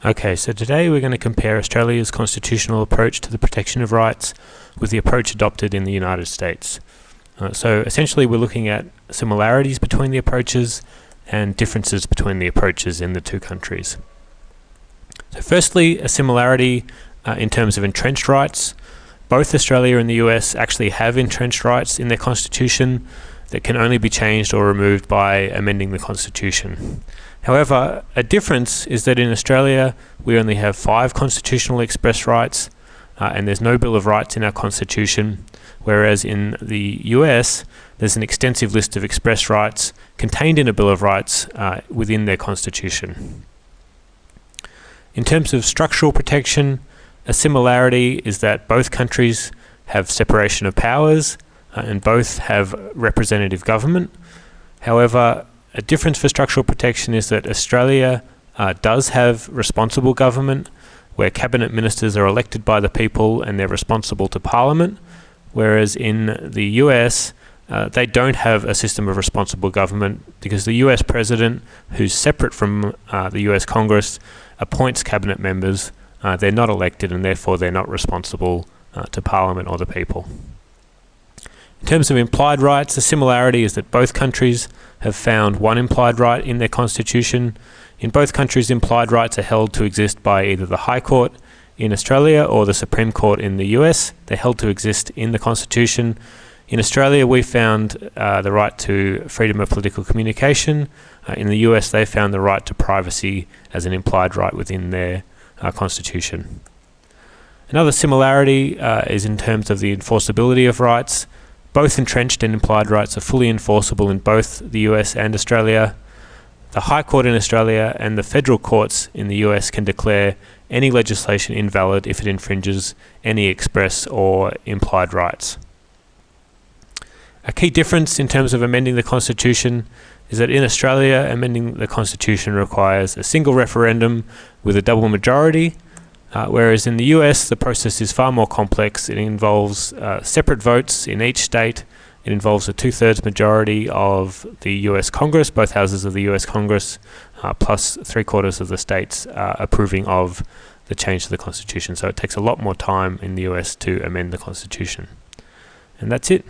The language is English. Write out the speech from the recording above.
Okay, so today we're going to compare Australia's constitutional approach to the protection of rights with the approach adopted in the United States. So essentially we're looking at similarities between the approaches and differences between the approaches in the two countries. So firstly, a similarity in terms of entrenched rights. Both Australia and the US actually have entrenched rights in their constitution that can only be changed or removed by amending the constitution. However, a difference is that in Australia we only have 5 constitutional express rights and there's no Bill of Rights in our constitution, whereas in the US there's an extensive list of express rights contained in a Bill of Rights within their constitution. In terms of structural protection, a similarity is that both countries have separation of powers and both have representative government. However, a difference for structural protection is that Australia does have responsible government, where cabinet ministers are elected by the people and they're responsible to Parliament, whereas in the US they don't have a system of responsible government because the US President, who's separate from the US Congress, appoints cabinet members. They're not elected and therefore they're not responsible to Parliament or the people. In terms of implied rights, the similarity is that both countries have found one implied right in their constitution. In both countries, implied rights are held to exist by either the High Court in Australia or the Supreme Court in the US. They're held to exist in the constitution. In Australia, we found the right to freedom of political communication. In the US, they found the right to privacy as an implied right within their constitution. Another similarity is in terms of the enforceability of rights. Both entrenched and implied rights are fully enforceable in both the US and Australia. The High Court in Australia and the federal courts in the US can declare any legislation invalid if it infringes any express or implied rights. A key difference in terms of amending the Constitution is that in Australia, amending the Constitution requires a single referendum with a double majority, whereas in the US, the process is far more complex. It involves separate votes in each state. It involves a 2/3 majority of the US Congress, both houses of the US Congress, plus 3/4 of the states approving of the change to the Constitution. So it takes a lot more time in the US to amend the Constitution. And that's it.